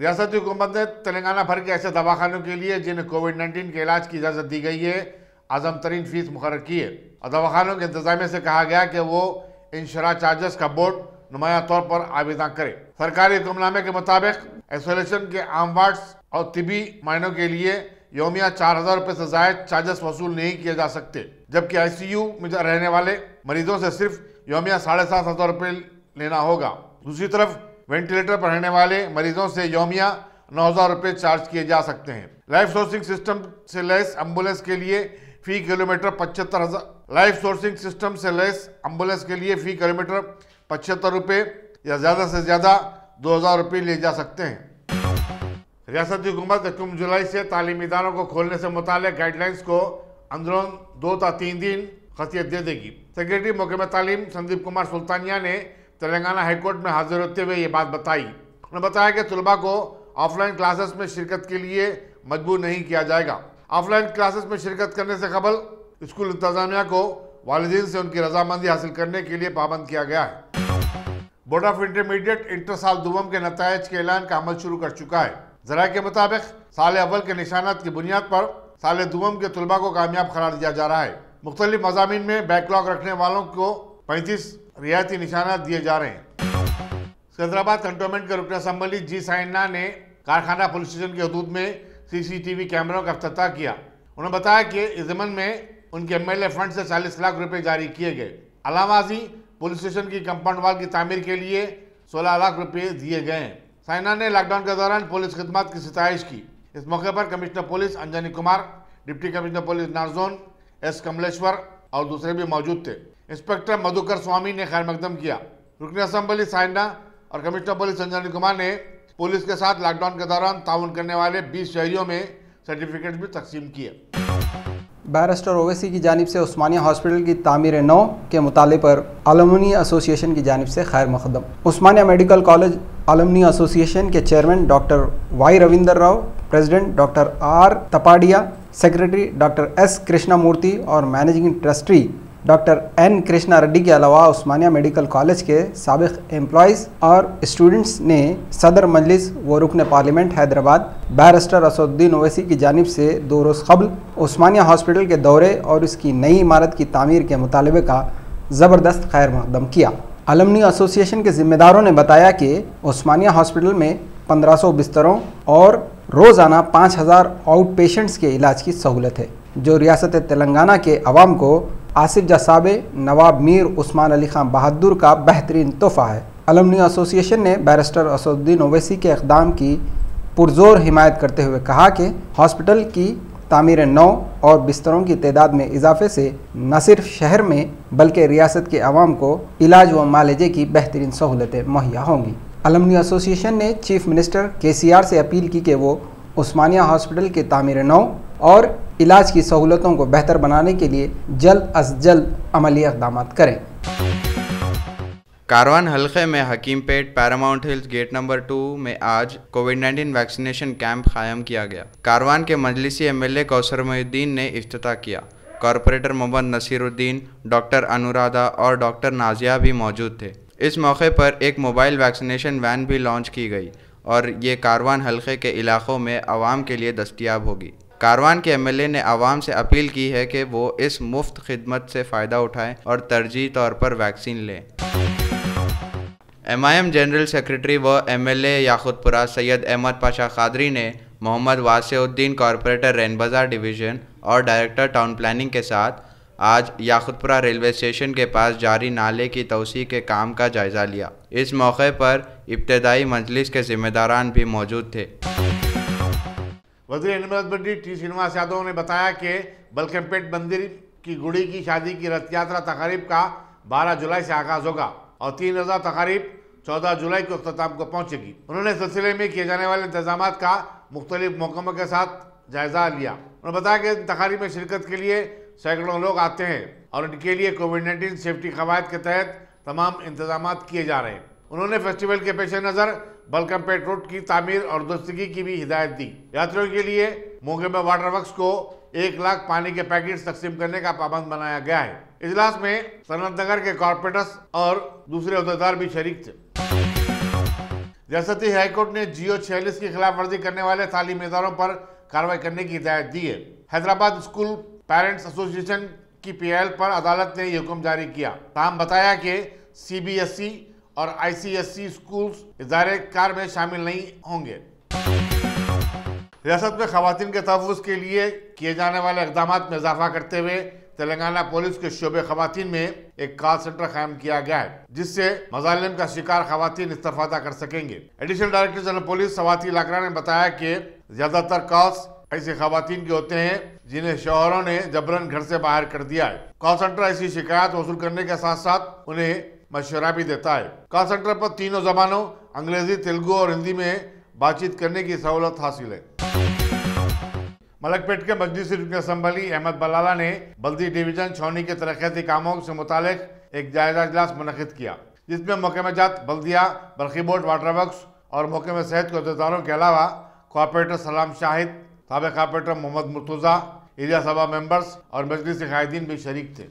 रियासती हुकूमत ने तेलंगाना भर के ऐसे दवाखानों के लिए जिन्हें कोविड-19 के इलाज की इजाज़त दी गई है, आज़म तरीन फीस मुकर्रर की है और दवाखानों के इंतजामिया से कहा गया कि वो इन शरह चार्जेस का बोर्ड नुमाया तौर पर आवेदन करे। सरकारी हुक्मनामे के मुताबिक आइसोलेशन के आम वार्ड्स और तिबी मायनों के लिए योमिया 4,000 रुपये से ज़ायद चार्जेस वसूल नहीं किए जा सकते, जबकि ICU में रहने वाले मरीजों से सिर्फ योमिया 7,500 रुपये लेना होगा। दूसरी तरफ वेंटिलेटर पर रहने वाले मरीजों से योमिया 9,000 रुपये चार्ज किए जा सकते हैं। लाइफ सोर्सिंग सिस्टम से लैस एम्बुलेंस के लिए फी किलोमीटर 75 रुपये या ज़्यादा से ज़्यादा 2,000 रुपये लिए जा सकते हैं। रियासती हुकूमत 1 जुलाई से तालीमी इदारों को खोलने से मुताल्लिक़ गाइडलाइंस को अंदरून 2 या 3 दिन खसियत दे देगी। सेक्रेटरी महकमा तालीम संदीप कुमार सुल्तानिया ने तेलंगाना हाईकोर्ट में हाजिर होते हुए ये बात बताई। उन्होंने बताया कि तलबा को ऑफलाइन क्लासेस में शिरकत के लिए मजबूर नहीं किया जाएगा। ऑफलाइन क्लासेस में शिरकत करने से कबल स्कूल इंतजामिया को वालिदैन से उनकी रजामंदी हासिल करने के लिए पाबंद किया गया है। बोर्ड ऑफ इंटरमीडिएट इंटर साल दुवम के नतायज के ऐलान का अमल शुरू कर चुका है। ज़राए के मुताबिक साल अव्वल के निशानात की बुनियाद पर साल दुवम के तलबा को कामयाब करार दिया जा रहा है। मुख्तलिफ मज़ामीन में बैकलॉग रखने वालों को 35 रियायती निशानात दिए जा रहे हैं। सिकंदराबाद कंटोनमेंट के रुकन असम्बली जी साइना ने कारखाना पुलिस स्टेशन के हदूद में CCTV कैमरों का इफ्तिताह किया। उन्होंने बताया कि इस ज़मन में उनके MLA फंड से 40 लाख रुपए जारी किए गए। अलावाजी पुलिस स्टेशन की कंपाउंड वाल की तामीर के लिए 16 लाख रुपए दिए गए हैं। साइना ने लॉकडाउन के दौरान पुलिस खिदमत की सिताइश की। इस मौके पर commissioner police Anjani Kumar, deputy commissioner police north zone S Kamleshwar और दूसरे भी मौजूद थे। इंस्पेक्टर मधुकर स्वामी ने खैर मकदम किया। रुकन असम्बली साइना और कमिश्नर पुलिस अंजनी कुमार ने पुलिस के साथ लॉकडाउन के दौरान ताउन करने वाले 20 शहरियों में सर्टिफिकेट भी तकसीम किए। बैरिस्टर ओवैसी की जानिब से उस्मानिया हॉस्पिटल की तामीर 9 के मुताले पर अलुमनी एसोसिएशन की जानिब से खैर मकदम। Osmania medical college alumni association के chairman doctor Y Ravinder Rao, president doctor R Tapadia, secretary doctor S Krishnamurthy और managing trustee doctor N Krishna Reddy के अलावा उस्मानिया मेडिकल कॉलेज के साबिक एम्प्लॉइज़ और स्टूडेंट्स ने सदर मजलिस व रुकन पार्लियामेंट हैदराबाद बैरिस्टर असदुद्दीन ओवैसी की जानिब से 2 रोज़ कबल उस्मानिया हॉस्पिटल के दौरे और इसकी नई इमारत की तामीर के मुतालबे का ज़बरदस्त खैर मकदम किया। अलुमनी एसोसिएशन के ज़िम्मेदारों ने बताया कि उस्मानिया हॉस्पिटल में 1500 बिस्तरों और रोज़ाना 5000 आउट पेशेंट्स के इलाज की सहूलत है, जो रियासत तेलंगाना के अवाम को आसिफ जसाबे, नवाब मीर उस्मान अली खान बहादुर का बेहतरीन तोहफ़ा है। अलुमनी एसोसिएशन ने बैरिस्टर असदुद्दीन ओवैसी के इक़दाम की पुरजोर हिमायत करते हुए कहा कि हॉस्पिटल की तामीर 9 और बिस्तरों की तादाद में इजाफे से न सिर्फ शहर में बल्कि रियासत के अवाम को इलाज व मालजे की बेहतरीन सहूलतें मुहैया होंगी। अलुमनी एसोसिएशन ने चीफ मिनिस्टर KCR से अपील की कि वो उस्मानिया हॉस्पिटल के तामीर 9 और इलाज की सहूलतों को बेहतर बनाने के लिए जल्द अज जल्द अमली इक़दाम करें। कारवान हल्के में Hakimpet Paramount Hills gate number 2 में आज कोविड-19 वैक्सीनेशन कैंप कायम किया गया। कारवान के मजलिसी MLA कौसर मोहिउद्दीन ने इफ्तिताह किया। कॉरपोरेटर मोहम्मद नसीरुद्दीन, डॉक्टर अनुराधा और डॉक्टर नाजिया भी मौजूद थे। इस मौके पर एक मोबाइल वैक्सीनेशन वैन भी लॉन्च की गई और ये कारवान हल्के के इलाकों में आवाम के लिए दस्तयाब होगी। कारवान के MLA ने आवाम से अपील की है कि वो इस मुफ्त खिदमत से फ़ायदा उठाएं और तरजीही तौर पर वैक्सीन लें। MIM जनरल सेक्रेटरी व MLA याकुतपुरा सैयद अहमद पाशा कादरी ने मोहम्मद वासिउद्दीन कॉरपोरेटर रैन बाज़ार डिवीज़न और डायरेक्टर टाउन प्लानिंग के साथ आज याकुतपुरा रेलवे स्टेशन के पास जारी नाले की तोसी के काम का जायज़ा लिया। इस मौके पर इब्तदाई मजलिस के ज़िम्मेदारान भी मौजूद थे। वज़ीर एनिमल T श्रीनिवास यादव ने बताया कि बलकमपेट मंदिर की गुड़ी की शादी की रथ यात्रा तकारीब का 12 जुलाई से आगाज़ होगा और 3 रोज़ा तकारीब 14 जुलाई को अख्ताम को पहुँचेगी। उन्होंने सिलसिले में किए जाने वाले इंतजाम का मुख्तलिफ महकमों के साथ जायज़ा लिया। उन्होंने बताया कि तकारीब में शिरकत के लिए सैकड़ों लोग आते हैं और उनके लिए कोविड-19 सेफ्टी कवायद के तहत तमाम इंतजाम किए जा रहे हैं। उन्होंने फेस्टिवल के पेश नज़र बलकमपेट रोड की तामीर और दुरुस्ती की भी हिदायत दी। यात्रियों के लिए मोहकमा वाटर वर्क्स को 1 लाख पानी के पैकेट्स तकसीम करने का पाबंद बनाया गया है। इजलास में सनत नगर के कॉर्पोरेटर्स और दूसरे अहदेदार भी शरीक थे। रियासती हाईकोर्ट ने जियो 46 की खिलाफ वर्जी करने वाले तालीमी इदारों पर कार्रवाई करने की हिदायत दी है। हैदराबाद स्कूल पेरेंट्स एसोसिएशन की पीएल पर अदालत ने यह हुक्म जारी किया। ताहम बताया कि सीबीएसई और आईसीएसई स्कूल्स इदारे कार में शामिल नहीं होंगे। रियासत में खवातीन के तहफ़्फ़ुज़ के लिए किए जाने वाले इक़दाम में इजाफा करते हुए तेलंगाना पुलिस के शोबे खवातीन में एक कॉल सेंटर कायम किया गया है, जिससे मज़ालिम का शिकार खवातीन इस्तेफादा कर सकेंगे। Additional director general police Swati लाकरा ने बताया कि ज्यादातर कॉल्स ऐसी खवातीन के होते हैं जिन्हें शौहरों ने जबरन घर से बाहर कर दिया है। कॉल सेंटर ऐसी शिकायत वसूल करने के साथ साथ उन्हें मशवरा भी देता है। कॉल सेंटर पर तीनों जबानों अंग्रेजी, तेलुगु और हिंदी में बातचीत करने की सहूलत हासिल है। मलकपेट के मजलिसी रुकन असम्बली अहमद बलाला ने बल्दी डिवीजन छौनी के तरक्याती कामों से मुतालिक एक जायजा इजलास मुनक़िद किया, जिसमें महकमा जात, बल्दिया, बरखी बोर्ड, वाटर वर्क्स और महकमा सेहत के अहदेदारों के अलावा कॉर्पोरेटर सलाम शाहिद, साबिक़ कॉर्पोरेटर मोहम्मद मुर्तज़ा, एरिया सभा मेंबर्स और मजलिसी कायदीन भी शरीक थे।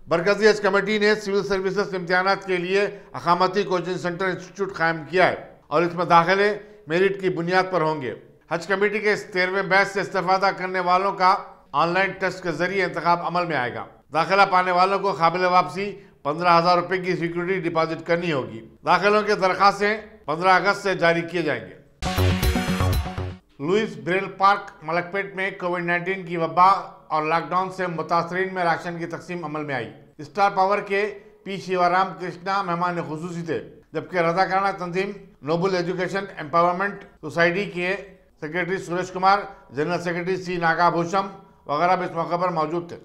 मरकजी हज कमेटी ने सिविल सर्विसेज इम्तिहानात के लिए अकामती कोचिंग सेंटर इंस्टीट्यूट कायम किया है और इसमें दाखिले मेरिट की बुनियाद पर होंगे। हज कमेटी के इस 13वें बैच से इस्तेफादा करने वालों का ऑनलाइन टेस्ट के जरिए इंतखाब अमल में आएगा। दाखिला पाने वालों को काबिल वापसी 15,000 रुपए की सिक्योरिटी डिपॉजिट करनी होगी। दाखिलों के दरखास्तें 15 अगस्त से जारी किए जाएंगे। लुइस ब्रेल पार्क मलकपेट में कोविड-19 की वबा और लॉकडाउन से मुतासरीन में राशन की तकसीम अमल में आई। स्टार पावर के पी शिवराम कृष्णा मेहमान खुसूसी थे, जबकि रजाकाराना तंजीम नोबल एजुकेशन एम्पावरमेंट सोसाइटी के secretary Suresh Kumar, general secretary C Nagabhusham वगैरह भी इस मौके पर मौजूद थे।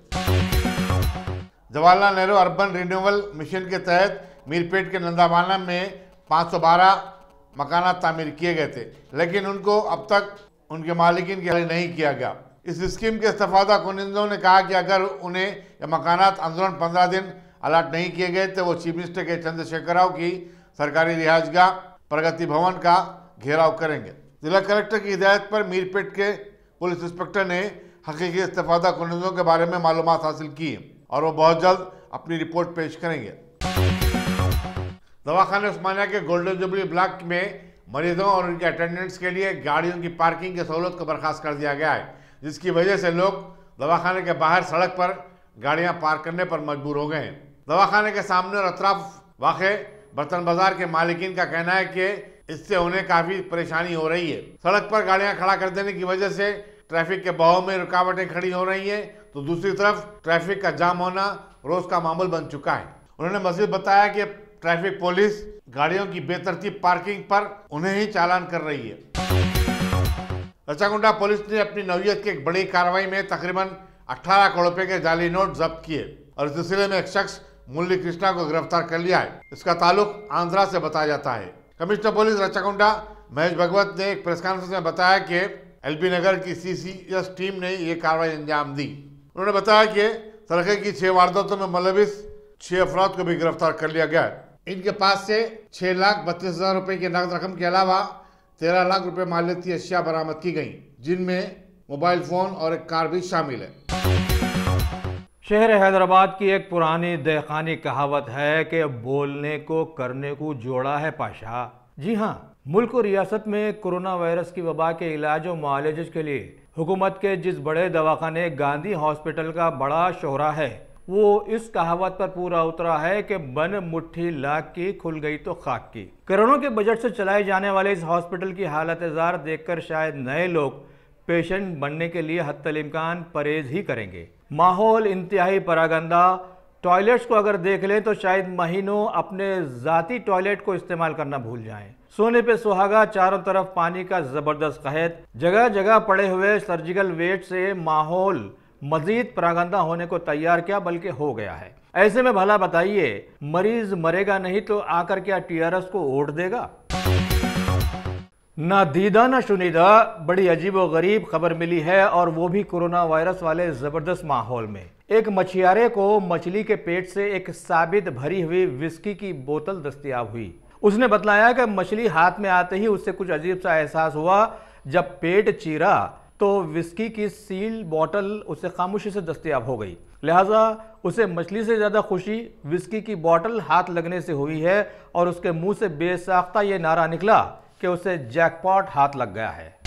Jawaharlal Nehru urban renewal mission के तहत मीरपेट के नंदावाना में 512 मकानात तामीर किए गए थे, लेकिन उनको अब तक उनके मालिकीन के नहीं किया गया। इस स्कीम के इस्तेफादा कुनिंदों ने कहा कि अगर उन्हें ये मकानात अंदरून 15 दिन अलाट नहीं किए गए तो वो चीफ मिनिस्टर के चंद्रशेखर राव की सरकारी रिहायशगाह प्रगति भवन का घेराव करेंगे। जिला कलेक्टर की हिदायत पर मीरपेट के पुलिस इंस्पेक्टर ने हकीकी इस्तेफादा कुनिंदों के बारे में मालूमात हासिल की और वो बहुत जल्द अपनी रिपोर्ट पेश करेंगे। दवाखाने उस्मानिया के गोल्डन जुबली ब्लॉक में मरीजों और उनके अटेंडेंट्स के लिए गाड़ियों की पार्किंग की सहूलत को बर्खास्त कर दिया गया है, जिसकी वजह से लोग दवाखाने के बाहर सड़क पर गाड़ियां पार्क करने पर मजबूर हो गए हैं। दवाखाने के सामने और अतराफ वाक़े बर्तन बाजार के मालिकीन का कहना है कि इससे उन्हें काफ़ी परेशानी हो रही है। सड़क पर गाड़ियां खड़ा कर देने की वजह से ट्रैफिक के बहाव में रुकावटें खड़ी हो रही हैं, तो दूसरी तरफ ट्रैफिक का जाम होना रोज़ का मामूल बन चुका है। उन्होंने मज़ीद बताया कि ट्रैफिक पुलिस गाड़ियों की बेतरतीब पार्किंग पर उन्हें ही चालान कर रही है। रचाकुंडा पुलिस ने अपनी नौयत की एक बड़ी कार्रवाई में तकरीबन 18 करोड़ रुपए के जाली नोट जब्त किए और इस सिलसिले में एक शख्स मुरली कृष्णा को गिरफ्तार कर लिया है। इसका ताल्लुक आंध्रा से बताया जाता है। कमिश्नर पुलिस रचाकुंडा महेश भगवत ने एक प्रेस कॉन्फ्रेंस में बताया कि एलबी नगर की सीसीएस टीम ने ये कार्रवाई अंजाम दी। उन्होंने बताया कि सड़के की 6 वारदातों में मुलविस 6 अफराद को भी गिरफ्तार कर लिया गया है। इनके पास से 6,32,000 रुपए की नकद रकम के अलावा 13 लाख रुपए मालियती अशिया बरामद की गई, जिनमें मोबाइल फोन और एक कार भी शामिल है। शहर हैदराबाद की एक पुरानी देखानी कहावत है कि बोलने को करने को जोड़ा है पाशा। जी हाँ, मुल्क और रियासत में कोरोना वायरस की वबा के इलाज और मुआलजे के लिए हुकूमत के जिस बड़े दवाखाने गांधी हॉस्पिटल का बड़ा शोहरा है, वो इस कहावत पर पूरा उतरा है कि बन मुट्ठी लाख की खुल गई तो खाक की। करोड़ों के बजट से चलाए जाने वाले इस हॉस्पिटल की हालत जार देखकर शायद नए लोग पेशेंट बनने के लिए हत्तल इम्कान परहेज ही करेंगे। माहौल इंतहाई परागंदा। टॉयलेट्स को अगर देख लें तो शायद महीनों अपने ज़ाती टॉयलेट को इस्तेमाल करना भूल जाएं। सोने पे सुहागा, चारों तरफ पानी का ज़बरदस्त कहत, जगह जगह पड़े हुए सर्जिकल वेट से माहौल मजीद परागंदा होने को तैयार क्या बल्कि हो गया है। ऐसे में भला बताइए, मरीज मरेगा नहीं तो आकर क्या टीआरएस को वोट देगा? ना दीदा ना शुनीदा बड़ी अजीब व गरीब खबर मिली है, और वो भी कोरोना वायरस वाले जबरदस्त माहौल में। एक मछियारे को मछली के पेट से एक साबित भरी हुई विस्की की बोतल दस्तयाब हुई। उसने बतलाया कि मछली हाथ में आते ही उससे कुछ अजीब सा एहसास हुआ। जब पेट चीरा तो विस्की की सील बोतल उसे खामोशी से दस्तयाब हो गई। लिहाजा उसे मछली से ज़्यादा खुशी विस्की की बोतल हाथ लगने से हुई है और उसके मुंह से बेसाख्ता ये नारा निकला कि उसे जैकपॉट हाथ लग गया है।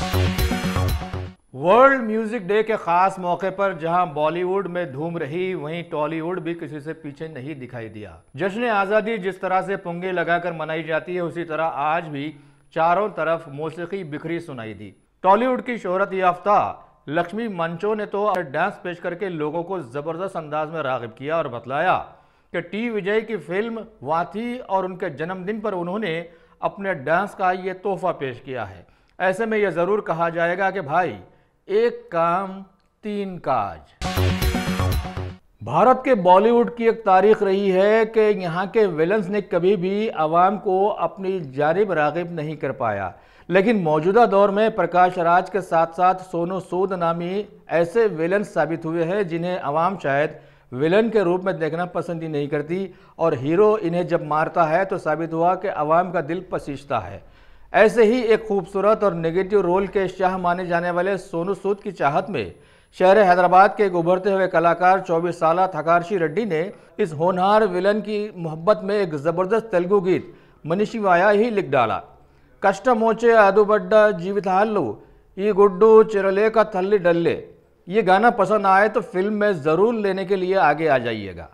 वर्ल्ड म्यूजिक डे के खास मौके पर जहां बॉलीवुड में धूम रही, वहीं टॉलीवुड भी किसी से पीछे नहीं दिखाई दिया। जश्न आज़ादी जिस तरह से पुंगे लगाकर मनाई जाती है, उसी तरह आज भी चारों तरफ मौसीकी बिखरी सुनाई दी। टॉलीवुड की शोहरत याफ्ता लक्ष्मी मंचो ने तो डांस पेश करके लोगों को जबरदस्त अंदाज में राग़िब किया और बतलाया कि टी विजय की फिल्म वहाँ थी और उनके जन्मदिन पर उन्होंने अपने डांस का ये तोहफा पेश किया है। ऐसे में यह ज़रूर कहा जाएगा कि भाई एक काम तीन काज। भारत के बॉलीवुड की एक तारीख रही है कि यहाँ के विलन्स ने कभी भी आवाम को अपनी जानिब राग़िब नहीं कर पाया, लेकिन मौजूदा दौर में प्रकाश राज के साथ साथ सोनू सूद नामी ऐसे विलन साबित हुए हैं जिन्हें आवाम शायद विलन के रूप में देखना पसंद ही नहीं करती, और हीरो इन्हें जब मारता है तो साबित हुआ कि आवाम का दिल पसीजता है। ऐसे ही एक खूबसूरत और नेगेटिव रोल के शाह माने जाने वाले सोनू सूद की चाहत में शहर हैदराबाद के एक उभरते हुए कलाकार 24 साला थकारशी रेड्डी ने इस होनहार विलन की मोहब्बत में एक ज़बरदस्त तेलुगु गीत मनीषी वाया ही लिख डाला। कष्टमोचे आदुबड्डा जीविताल्लू ई गुड्डू चिरले का थल्ली डल्ले। ये गाना पसंद आए तो फिल्म में ज़रूर लेने के लिए आगे आ जाइएगा।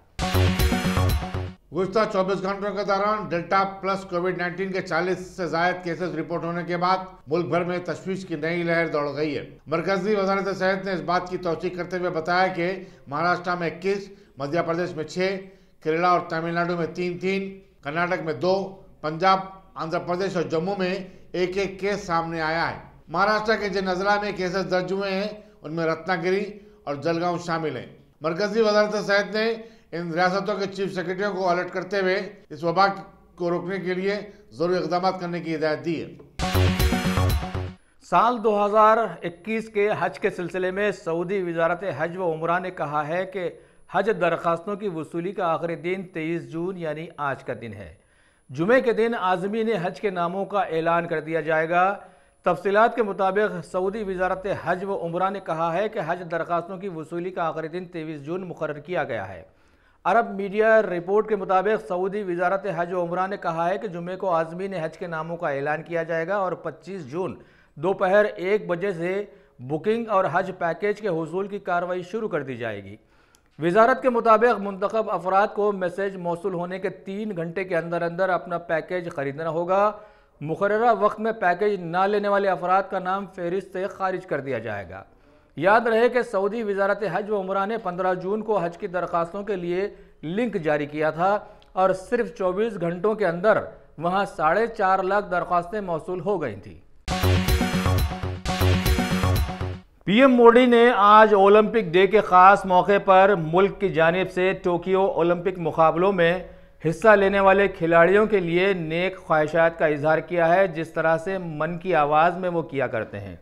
गुज़श्ता 24 घंटों के दौरान डेल्टा प्लस कोविड-19 के 40 से ज़ायद केसेस रिपोर्ट होने के बाद मुल्क भर में तशवीश की नई लहर दौड़ गई है। मरकजी वज़ारत सेहत ने इस बात की तौसीक करते हुए बताया कि महाराष्ट्र में 21, मध्य प्रदेश में 6, केरला और तमिलनाडु में 3-3, कर्नाटक में 2, पंजाब, आंध्र प्रदेश और जम्मू में 1-1 केस सामने आया है। महाराष्ट्र के जिन अजला में केसेस दर्ज हुए हैं उनमें रत्नागिरी और जलगांव शामिल हैं। मरकजी वज़ारत सेहत ने इन रियासतों के चीफ सेक्रेटरियों को अलर्ट करते हुए इस वबा को रोकने के लिए ज़रूरी इक़दाम करने की हिदायत दी है। साल 2021 के हज के सिलसिले में सऊदी वज़ारत हज व उमरा ने कहा है कि हज दरख्वास्तों की वसूली का आखिरी दिन 23 जून यानी आज का दिन है। जुमे के दिन आज़मीन हज के नामों का ऐलान कर दिया जाएगा। तफसीलात के मुताबिक सऊदी वज़ारत हज व उमरा ने कहा है कि हज दरख्वास्तों की वसूली का आखिरी दिन 23 जून मुकर्रर किया गया है। अरब मीडिया रिपोर्ट के मुताबिक सऊदी वज़ारत हज व उमरा ने कहा है कि जुमे को आज़मीन हज के नामों का ऐलान किया जाएगा और 25 जून दोपहर 1 बजे से बुकिंग और हज पैकेज के हुसूल की कार्रवाई शुरू कर दी जाएगी। वज़ारत के मुताबिक मुंतखब अफराद को मैसेज मौसूल होने के 3 घंटे के अंदर अंदर अपना पैकेज ख़रीदना होगा। मुकर्ररा वक्त में पैकेज ना लेने वाले अफराद का नाम फहरिस्त से खारिज कर दिया जाएगा। याद रहे कि सऊदी वज़ारत हज व उमरा ने 15 जून को हज की दरख्वास्तों के लिए लिंक जारी किया था और सिर्फ 24 घंटों के अंदर वहां 4.5 लाख दरख्वास्तें मौसूल हो गई थी। पीएम मोदी ने आज ओलंपिक डे के खास मौके पर मुल्क की जानिब से टोक्यो ओलंपिक मुकाबलों में हिस्सा लेने वाले खिलाड़ियों के लिए नेक ख्वाहिशात का इजहार किया है, जिस तरह से मन की आवाज़ में वो किया करते हैं।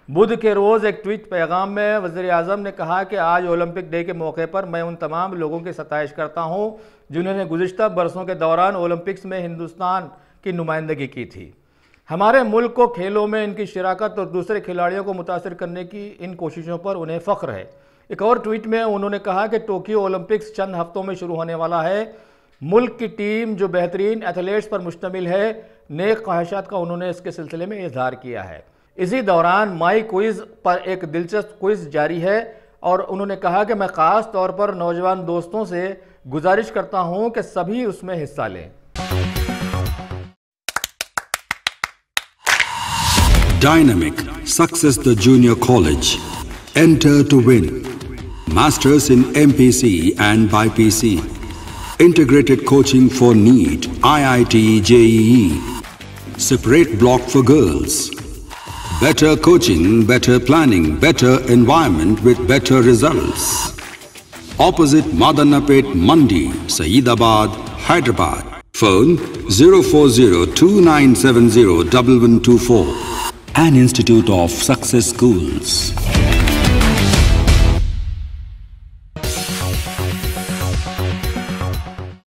बुध के रोज़ एक ट्वीट पैगाम में वज़ीर आज़म ने कहा कि आज ओलंपिक डे के मौके पर मैं उन तमाम लोगों की सताइश करता हूं जिन्होंने गुज़िश्ता बरसों के दौरान ओलंपिक्स में हिंदुस्तान की नुमाइंदगी की थी। हमारे मुल्क को खेलों में इनकी शिराकत और दूसरे खिलाड़ियों को मुतासिर करने की इन कोशिशों पर उन्हें फ़ख्र है। एक और ट्वीट में उन्होंने कहा कि टोक्यो ओलंपिक्स चंद हफ्तों में शुरू होने वाला है। मुल्क की टीम जो बेहतरीन एथलीट्स पर मुश्तमिल है, नेक ख्वाहिशात का उन्होंने इसके सिलसिले में इजहार किया है। इसी दौरान माई क्विज़ पर एक दिलचस्प क्विज़ जारी है और उन्होंने कहा कि मैं ख़ास तौर पर नौजवान दोस्तों से गुजारिश करता हूं कि सभी उसमें हिस्सा लें। Dynamic Success the Junior College. Enter to win. Masters in MPC and BPC. Integrated coaching for NEET, IIT, JEE. Separate block for girls. Better coaching, better planning, better environment with better results. Opposite Madanapet Mandi, Saeedabad, Hyderabad. Phone 04029701124. An Institute of Success Schools.